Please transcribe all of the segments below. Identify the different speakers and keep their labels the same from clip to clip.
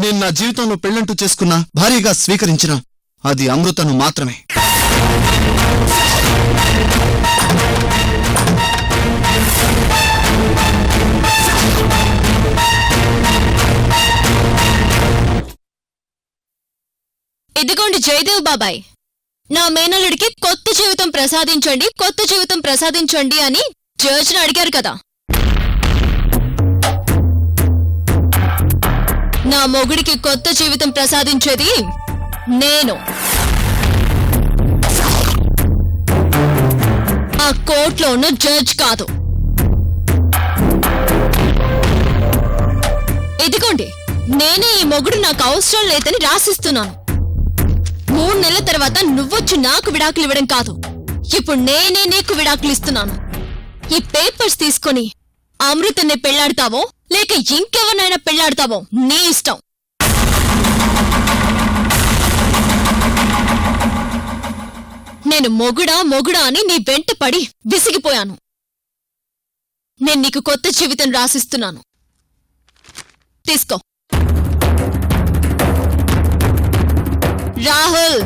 Speaker 1: నేను నా జీవితంలో పెళ్ళంటూ చేసుకున్న భారీగా స్వీకరించిన అది అమృతను మాత్రమే.
Speaker 2: ఇదిగోండి జయదేవ్ బాబాయ్, నా మేనల్లుడికి కొత్త జీవితం ప్రసాదించండి, కొత్త జీవితం ప్రసాదించండి అని జడ్జిని అడిగారు కదా. నా మొగుడికి కొత్త జీవితం ప్రసాదించేది నేను. ఆ కోర్టులో ఉన్న జడ్జ్ కాదు. ఇదిగోండి, నేనే ఈ మొగుడు నాకు అవసరం లేదని రాసిస్తున్నాను. 3 నెలల తర్వాత నువ్వొచ్చి నాకు విడాకులు ఇవ్వడం కాదు, ఇప్పుడు నేనే నీకు విడాకులు ఇస్తున్నాను. ఈ పేపర్స్ తీసుకొని అమృతని పెళ్లాడతావో లేక ఇంకెవరినైనా పెళ్లాడతావో నీ ఇష్టం. నేను మొగుడా మొగుడా అని నీ వెంట పడి విసిగిపోయాను. నేను నీకు కొత్త జీవితం రాసిస్తున్నాను, తీసుకో. రాహుల్,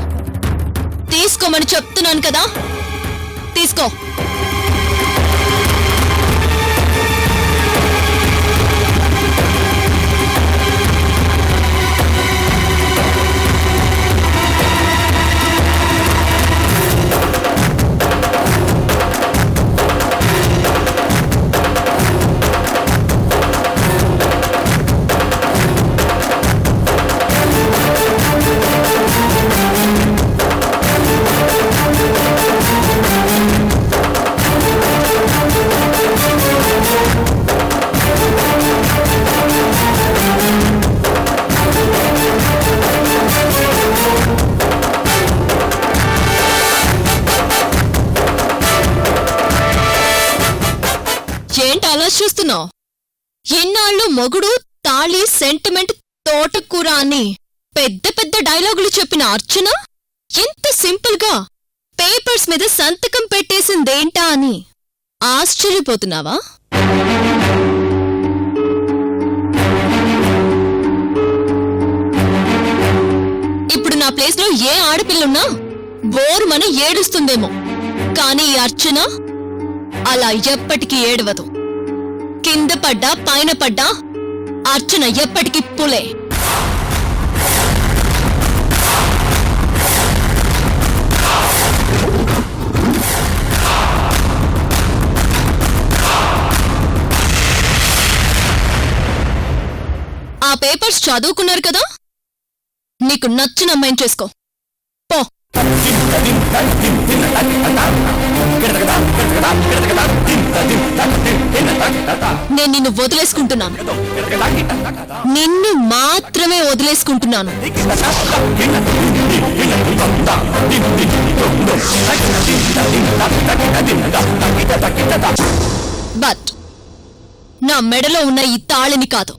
Speaker 2: తీసుకోమని చెప్తున్నాను కదా, తీసుకో. ఏంటి అలా చూస్తున్నావు? ఎన్నాళ్ళు మొగుడు తాళి సెంటిమెంట్ తోటకూర అని పెద్ద పెద్ద డైలాగులు చెప్పిన అర్చన ఎంత సింపుల్ గా పేపర్స్ మీద సంతకం పెట్టేసిందేంటా అని ఆశ్చర్యపోతున్నావా? ఇప్పుడు నా ప్లేస్ లో ఏ ఆడపిల్లున్నా బోరుమని ఏడుస్తుందేమో, కానీ ఈ అర్చన అలా ఎప్పటికీ ఏడవదు. కింద పడ్డా పైన పడ్డా అర్చన ఎప్పటికీ పులే. ఆ పేపర్స్ చదువుకున్నారు కదా, నీకు నచ్చిన అమ్మాయిని చేసుకో, పో. నేను నిన్ను వదిలేసుకుంటున్నాను, నిన్ను మాత్రమే వదిలేసుకుంటున్నాను. బట్ నా మెడలో ఉన్న ఈ తాళిని కాదు.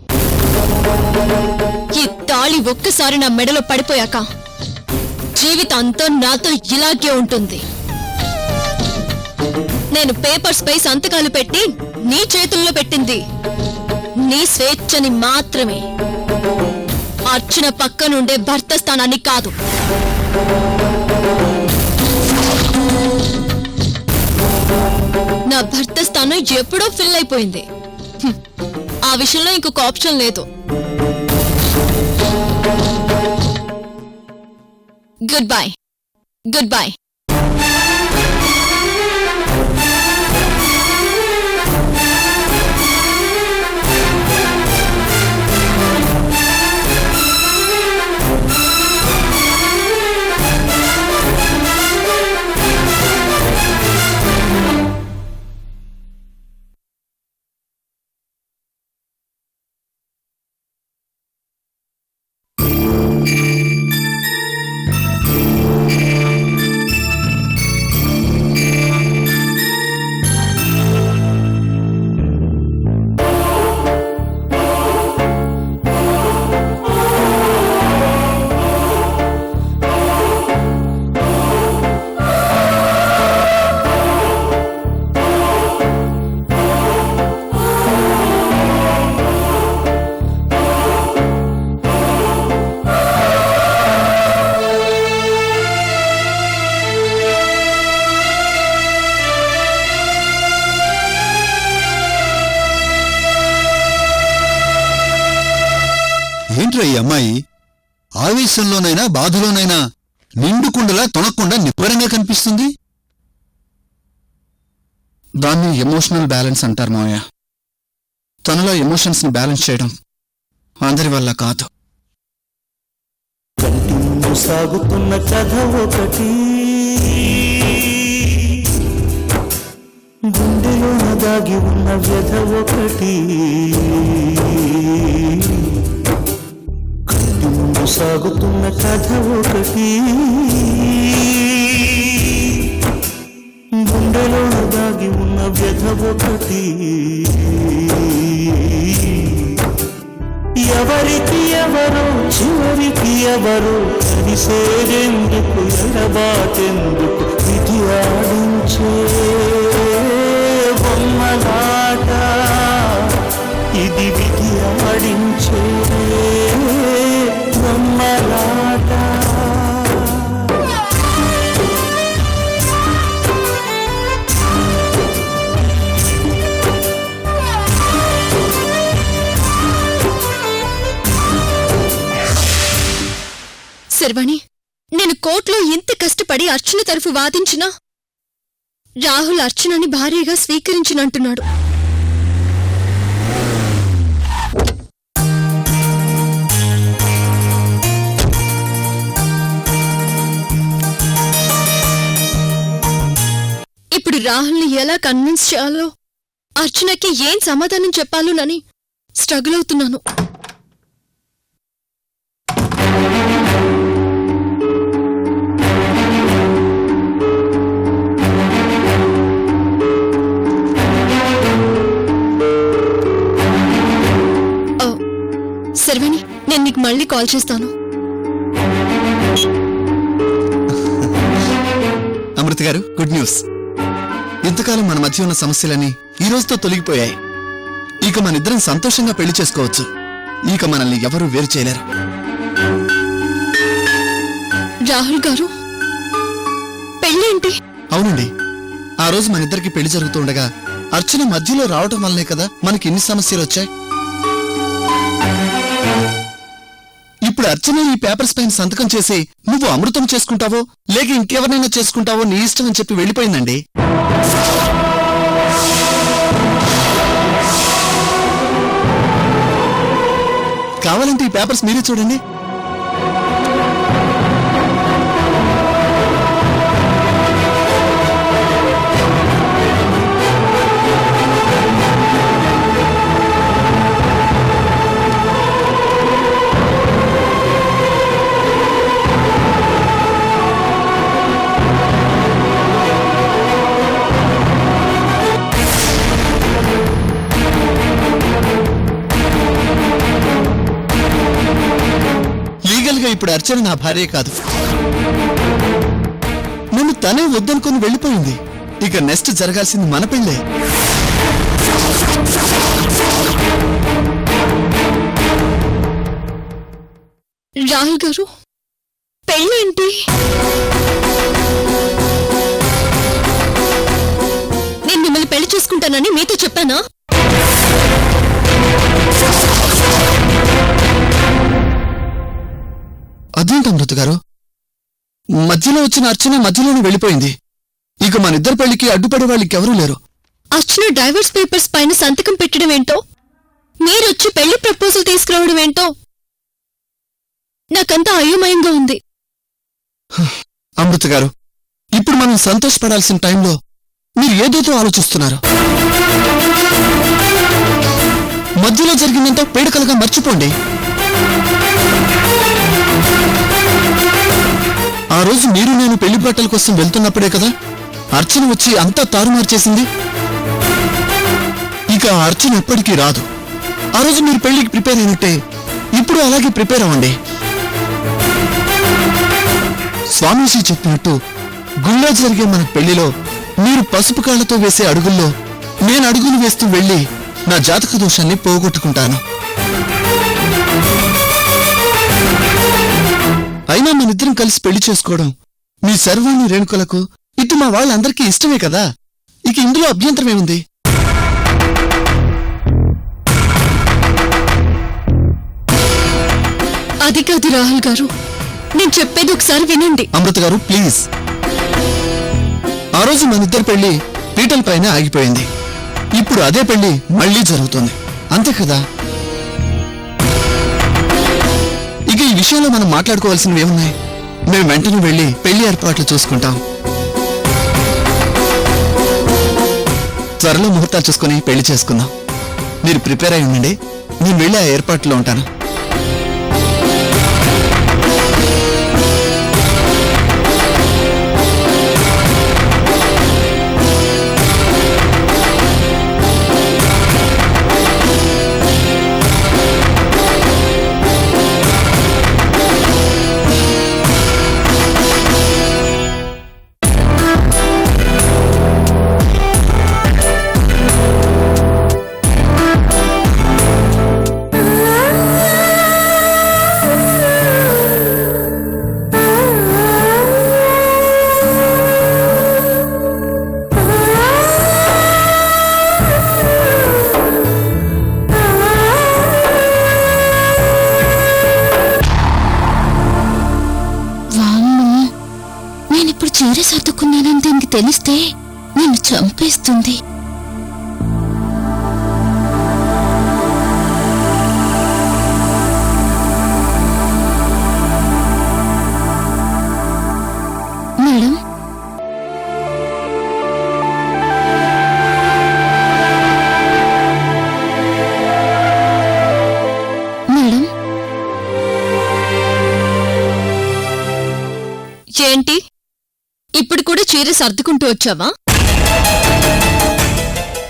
Speaker 2: ఈ తాళి ఒక్కసారి నా మెడలో పడిపోయాక జీవితాంతం నాతో ఇలాగే ఉంటుంది. నేను పేపర్స్ పై సంతకాలు పెట్టి నీ చేతుల్లో పెట్టింది నీ స్వేచ్ఛని మాత్రమే, అర్చన పక్కనుండే భర్త స్థానాన్ని కాదు. నా భర్త స్థానం ఎప్పుడో ఫిల్ అయిపోయింది. ఆ విషయంలో ఇంకొక ఆప్షన్ లేదు. Good bye, good bye.
Speaker 3: ఏంట్రా ఈ అమ్మాయి ఆవేశంలోనైనా బాధలోనైనా నిండుకుండలా తొణక్కుండా నిబ్బరంగా కనిపిస్తుంది.
Speaker 1: దాన్ని ఎమోషనల్ బ్యాలెన్స్ అంటారు మావయ్య. తనలో ఎమోషన్స్ ని బ్యాలెన్స్ చేయడం అందరి వల్ల కాదు.
Speaker 4: కంటిన్యూ సాగుతున్న కథ ఒకటి, గుండెలోన దాగి ఉన్న వ్యధ ఒకటి. కంటిన్యూ సాగుతున్న కథ ఒకటి, గుండెలోన దాగి ఉన్న వ్యధ ఒకటి. ఎవరికి ఎవరు చివరికి ఎవరు కలిసేదెందుకు, ఎడబాటెందుకు, విధి ఆడించే బొమ్మలాట ఇది, విధి ఆడించే బొమ్మలాట.
Speaker 2: శర్వాణి, నేను కోర్టులో ఇంత కష్టపడి అర్చన తరఫు వాదించినా రాహుల్ అర్చనని భార్యగా స్వీకరించినంటున్నాడు. ఇప్పుడు రాహుల్ని ఎలా కన్విన్స్ చేయాలో, అర్చనకి ఏం సమాధానం చెప్పాలోనని స్ట్రగుల్ అవుతున్నాను. శర్వాణి, నేను నీకు మళ్ళీ కాల్ చేస్తాను.
Speaker 1: అమృత గారు, గుడ్ న్యూస్. ఇంతకాలం మన మధ్య ఉన్న సమస్యలన్నీ ఈ రోజుతో తొలగిపోయాయి. ఇక మనిద్దరం సంతోషంగా పెళ్లి చేసుకోవచ్చు. ఇక మనల్ని ఎవరూ వేరు చేయలేరు.
Speaker 2: రాహుల్ గారు, పెళ్ళేంటి?
Speaker 1: అవునండి, ఆ రోజు మనిద్దరికి పెళ్లి జరుగుతూ ఉండగా అర్చన మధ్యలో రావటం వల్లనే కదా మనకి ఇన్ని సమస్యలు వచ్చాయి. ఇప్పుడు అర్చన ఈ పేపర్స్ పైన సంతకం చేసి నువ్వు అమృతం చేసుకుంటావో లేక ఇంకెవరినైనా చేసుకుంటావో నీ ఇష్టం అని చెప్పి వెళ్ళిపోయిందండి. కావాలంటే ఈ పేపర్స్ మీరే చూడండి. ఇప్పుడు అర్చన నా భార్య కాదు. నన్ను తనే వద్దనుకుని వెళ్ళిపోయింది. ఇక నెక్స్ట్ జరగాల్సింది మన పెళ్ళే.
Speaker 2: రాహుల్ గారు, పెళ్ళేంటి? నేను మిమ్మల్ని పెళ్లి చేసుకుంటానని మీతో చెప్పానా?
Speaker 1: అదేంటి అమృత గారు, మధ్యలో వచ్చిన అర్చన మధ్యలోనే వెళ్ళిపోయింది. ఇక మనిద్దరి పెళ్లికి అడ్డుపడే వాళ్ళకెవరూ లేరు.
Speaker 2: అర్చన డైవర్స్ పేపర్స్ పైన సంతకం పెట్టడం ఏంటో, మీరొచ్చి పెళ్లి ప్రపోజల్ తీసుకురావడం ఏంటో నాకంతా అయోమయంగా ఉంది.
Speaker 1: అమృత గారు, ఇప్పుడు మనం సంతోషపడాల్సిన టైంలో మీరు ఏదైతే ఆలోచిస్తున్నారు. మధ్యలో జరిగిందంతా పీడకలుగా మర్చిపోండి. ఆ రోజు మీరు నేను పెళ్లి బట్టల కోసం వెళ్తున్నప్పుడే కదా అర్చన వచ్చి అంతా తారుమారు చేసింది. ఇక ఆ అర్చన ఎప్పటికీ రాదు. ఆ రోజు మీరు పెళ్లికి ప్రిపేర్ అయినట్టే ఇప్పుడు అలాగే ప్రిపేర్ అవ్వండి. స్వామీజీ చెప్పినట్టు గుళ్ళో జరిగే మన పెళ్లిలో మీరు పసుపు కాళ్లతో వేసే అడుగుల్లో నేను అడుగులు వేస్తూ వెళ్లి నా జాతక దోషాన్ని పోగొట్టుకుంటాను. అయినా మనిద్దరం కలిసి పెళ్లి చేసుకోవడం మీ శర్వాణి రేణుకలకు ఇటు మా వాళ్ళందరికీ ఇష్టమే కదా. ఇక ఇందులో అభ్యంతరమేముంది?
Speaker 2: అది కాదు రాహుల్ గారు, నేను చెప్పేది ఒకసారి వినండి.
Speaker 1: అమృత గారు ప్లీజ్. ఆ రోజు మన ఇద్దరి పెళ్లి పీటల పైన ఆగిపోయింది. ఇప్పుడు అదే పెళ్లి మళ్ళీ జరుగుతుంది, అంతే కదా? ఇక ఈ విషయంలో మనం మాట్లాడుకోవాల్సినవి ఏమున్నాయి? మేము వెంటనే వెళ్ళి పెళ్లి ఏర్పాట్లు చూసుకుంటాం. త్వరలో ముహూర్తాలు చూసుకుని పెళ్లి చేసుకుందాం. మీరు ప్రిపేర్ అయి ఉండండి, నేను వెళ్ళి ఆ ఏర్పాట్లో ఉంటాను.
Speaker 2: చీర సర్దుకున్నానని దీనికి తెలిస్తే నిన్ను చంపేస్తుంది. మేడం, మేడం, ఏంటి ఇప్పుడు కూడా చీర సర్దుకుంటూ వచ్చావా?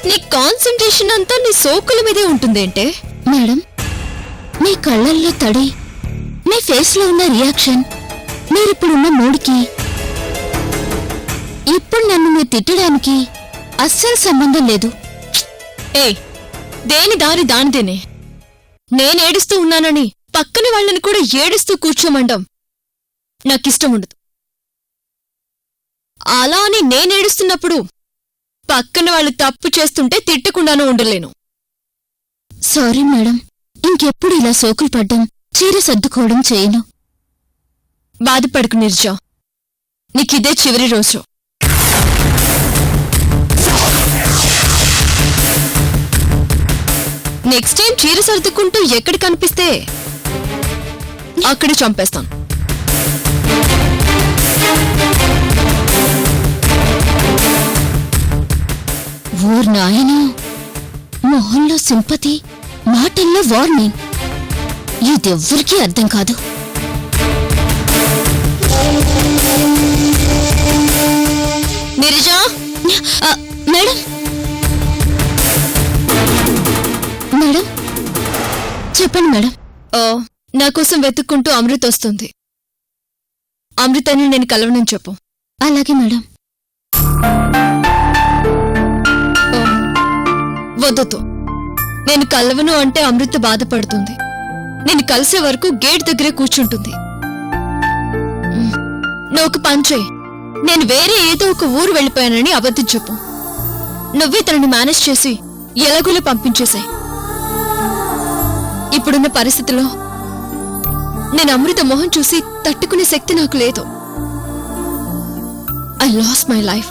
Speaker 2: నీ కాన్సంట్రేషన్ అంతా నీ సోకుల మీదే ఉంటుందేంటే? మేడం, మీ కళ్ళల్లో తడి, మీ ఫేస్ లో ఉన్న రియాక్షన్, మీరిప్పుడున్న మూడ్కి ఇప్పుడు నన్ను మీరు తిట్టడానికి అస్సలు సంబంధం లేదు. ఏ దేని దారి దానిదేనే. నేనేడుస్తూ ఉన్నానని పక్కన వాళ్ళని కూడా ఏడుస్తూ కూర్చోమండం నాకిష్టం ఉండదు. అలా అని నేనేడుస్తున్నప్పుడు పక్కన వాళ్ళు తప్పు చేస్తుంటే తిట్టకుండానూ ఉండలేను. సారీ మేడం, ఇంకెప్పుడు ఇలా సోకులు పడ్డం, చీర సర్దుకోవడం చేయను. బాధపడకు నిర్జా, నీకిదే చివరి రోజు. నెక్స్ట్ టైం చీర సర్దుకుంటూ ఎక్కడ కనిపిస్తే అక్కడే చంపేస్తాను. ఓర్ నాయనా, మొహంలో సింపతి, మాటల్లో వార్నింగ్. ఇదెవ్వరికీ అర్థం కాదు. నిరజా, మేడం, మేడం చెప్పండి మేడం. నా కోసం వెతుక్కుంటూ అమృత వస్తుంది. అమృతని నేను కలవనని చెప్పు. అలాగే మేడం. వద్దతో, నేను కలవను అంటే అమృత బాధపడుతుంది. నేను కలిసే వరకు గేట్ దగ్గరే కూర్చుంటుంది. నువ్వు ఒక పని చెయ్యి, నేను వేరే ఏదో ఒక ఊరు వెళ్ళిపోయానని అబద్ధం చెప్పు. నువ్వే తనని మేనేజ్ చేసి ఎలాగోలా పంపించేశాయి. ఇప్పుడున్న పరిస్థితిలో నేను అమృత మొహం చూసి తట్టుకునే శక్తి నాకు లేదు. I lost my life.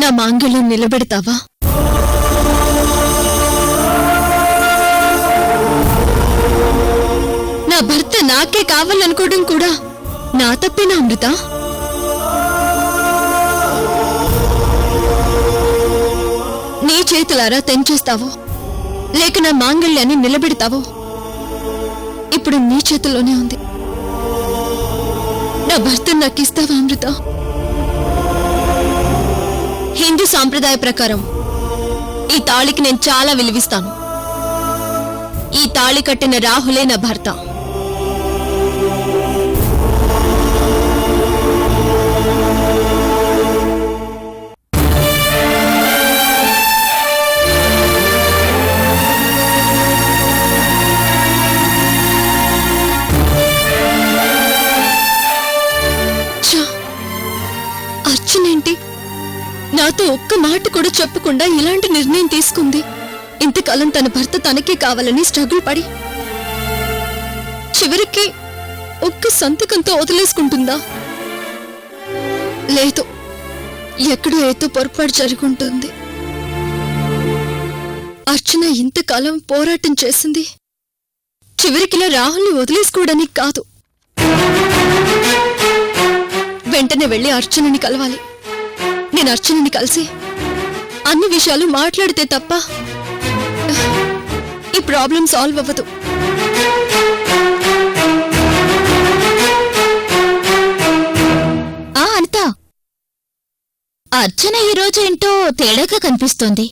Speaker 2: నా మాంగళ్యం నిలబెడతావా? నా భర్త నాకే కావాలనుకోవడం కూడా నా తప్పేనా అమృత? నీ చేతులారా తెంచేస్తావో లేక నా మాంగళ్యాన్ని నిలబెడతావో ఇప్పుడు నీ చేతుల్లోనే ఉంది. నా భర్త నాకు ఇస్తావా అమృత? హిందూ సాంప్రదాయ ప్రకారం ఈ తాళికి నేను చాలా విలువిస్తాను. ఈ తాళి కట్టిన రాహులే నా భర్త. అర్చనేంటి నాతో ఒక్క మాట కూడా చెప్పకుండా ఇలాంటి నిర్ణయం తీసుకుంది? ఇంతకాలం తన భర్త తనకే కావాలని స్ట్రగుల్ పడి చివరికి ఒక్క సంతకంతో వదిలేసుకుంటుందా? లేదు, ఎక్కడో ఏదో పొరపాటు జరుగుంటుంది. అర్చన ఇంతకాలం పోరాటం చేసింది చివరికిలా రాహుల్ని వదిలేసుకోవడానికి కాదు. వెంటనే వెళ్లి అర్చనని కలవాలి. నేను అర్చనని కలిసి అన్ని విషయాలు మాట్లాడితే తప్ప ఈ ప్రాబ్లం సాల్వ్ అవ్వదు.
Speaker 5: అనిత, అర్చన ఈరోజు ఏంటో తేడాగా కనిపిస్తోంది.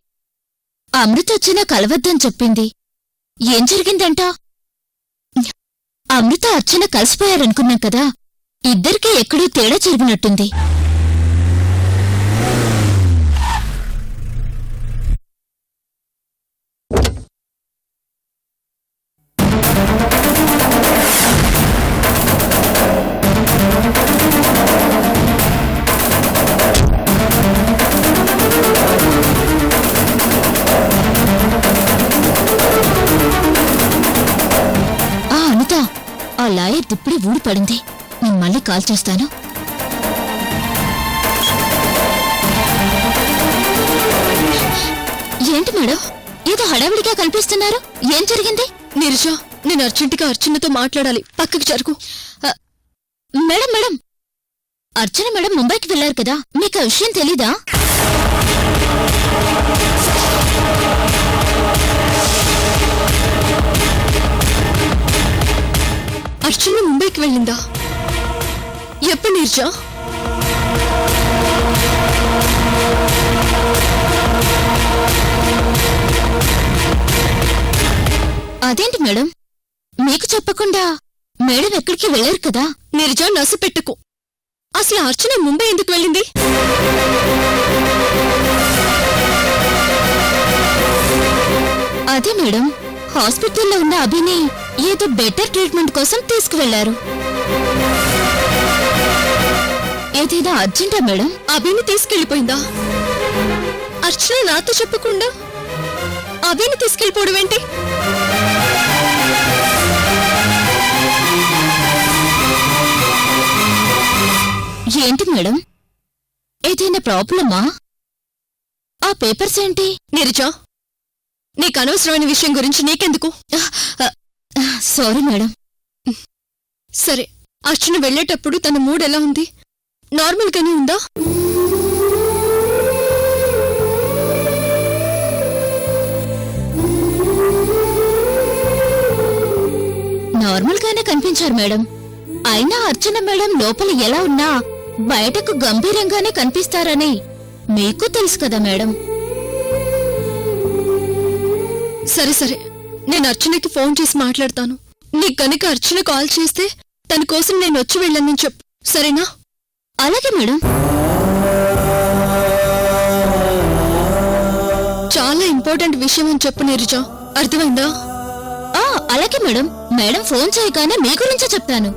Speaker 5: అమృత వచ్చినా కలవద్దని చెప్పింది. ఏం జరిగిందంట? అమృత అర్చన కలిసిపోయారనుకున్నాం కదా, ఇద్దరికీ ఎక్కడో తేడా జరిగినట్టుంది. అనిత, ఆ లాయర్ ఇప్పుడే ఊడిపడింది. నేను మళ్ళీ కాల్ చేస్తాను. ఏంటి మేడం, ఏదో హడావిడిగా కనిపిస్తున్నారు? ఏం జరిగింది?
Speaker 2: నీరజ, నేను అర్జెంటుగా అర్చనతో మాట్లాడాలి. పక్కకి జరుగు.
Speaker 5: మేడం మేడం, అర్చన మేడం ముంబైకి వెళ్లారు కదా, మీకు ఆ విషయం తెలీదా?
Speaker 2: అర్చన ముంబైకి వెళ్ళిందా? ఎప్పుడు నీరజ?
Speaker 5: అదేంటి మేడం, మీకు చెప్పకుండా మేడం ఎక్కడికి వెళ్లారు కదా?
Speaker 2: నీరజ, నసు పెట్టుకో. అసలు అర్చన ముంబై ఎందుకు వెళ్ళింది?
Speaker 5: అదే మేడం, హాస్పిటల్లో ఉన్న అభిని ఏదో బెటర్ ట్రీట్మెంట్ కోసం తీసుకువెళ్లారు. ఏదైనా అర్జెంటా మేడం?
Speaker 2: అభిని తీసుకెళ్లిపోయిందా? అర్చన నాతో చెప్పకుండా అభిని తీసుకెళ్లిపోవడం ఏంటి?
Speaker 5: ఏంటి మేడం, ఏదైనా ప్రాబ్లమా? ఆ పేపర్స్ ఏంటి?
Speaker 2: నీరజ, నీకు అనవసరమైన విషయం గురించి నీకెందుకు?
Speaker 5: Sorry madam.
Speaker 2: సరే, అర్చన వెళ్లేటప్పుడు తన మూడ్ ఎలా ఉంది? నార్మల్గానే ఉందా?
Speaker 5: నార్మల్గానే కనిపించారు మేడం. అయినా అర్చన మేడం లోపల ఎలా ఉన్నా బయటకు గంభీరంగానే కనిపిస్తారని మీకు తెలుసు కదా మేడం.
Speaker 2: సరే సరే, నేను అర్చనకి ఫోన్ చేసి మాట్లాడతాను. నీకు కనుక అర్చన కాల్ చేస్తే తన కోసం నేను వచ్చి వెళ్ళానని చెప్పు, సరేనా?
Speaker 5: అలాగే మేడం.
Speaker 2: చాలా ఇంపార్టెంట్ విషయం అని చెప్పు నీరజ, అర్థమైందా?
Speaker 5: అలాగే మేడం. మేడం ఫోన్ చేయగానే మీ గురించే చెప్తాను.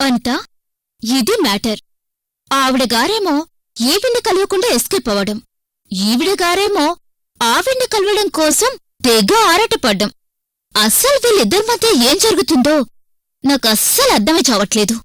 Speaker 5: అంతా ఇది మ్యాటర్. ఆవిడ గారేమో ఈవిని కలవకుండా ఎస్కేప్ అవ్వడం, ఈవిడ గారేమో ఆవిడ్ని కలవడం కోసం తెగ ఆరాటపడ్డం. అస్సలు వీళ్ళిద్దరి మధ్య ఏం జరుగుతుందో నాకు అస్సలు అర్థమే చావట్లేదు.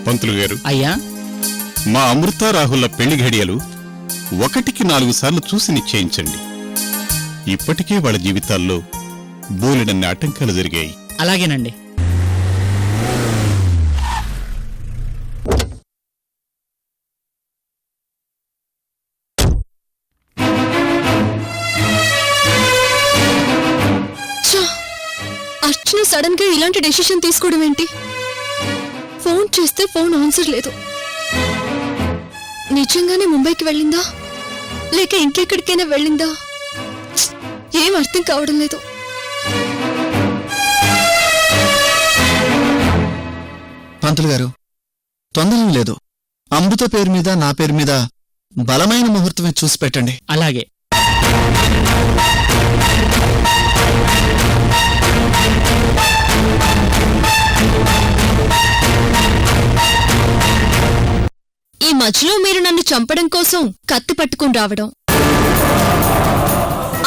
Speaker 6: పంతులు గారు,
Speaker 7: అయ్యా,
Speaker 6: మా అమృత రాహుల్ల పెళ్లి ఘడియలు 1కి 4 సార్లు చూసి నిశ్చయించండి. ఇప్పటికే వాళ్ళ జీవితాల్లో బోలెడన్ని ఆటంకాలు జరిగాయి.
Speaker 7: అలాగేనండి.
Speaker 2: అర్చన సడన్ గా ఇలాంటి డెసిషన్ తీసుకోవడం ఏంటి? ఫోన్ చేస్తే ఫోన్ ఆన్సర్ లేదు. నిజంగానే ముంబైకి వెళ్ళిందా లేక ఇంకెక్కడికైనా వెళ్ళిందా? ఏం అర్థం కావడం లేదు.
Speaker 1: పంతులు గారు, తొందరం లేదు. అమృత పేరు మీద నా పేరు మీద బలమైన ముహూర్తమే చూసి పెట్టండి.
Speaker 7: అలాగే.
Speaker 2: ఈ మధ్యలో మీరు నన్ను చంపడం కోసం కత్తి పట్టుకుని రావడం,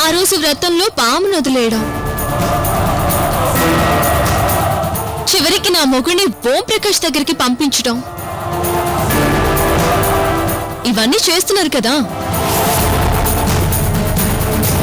Speaker 2: ఆ రోజు వ్రతంలో పామును వదిలేయడం, చివరికి నా మొగుడిని ఓం ప్రకాష్ దగ్గరికి పంపించడం, ఇవన్నీ చేస్తున్నారు కదా.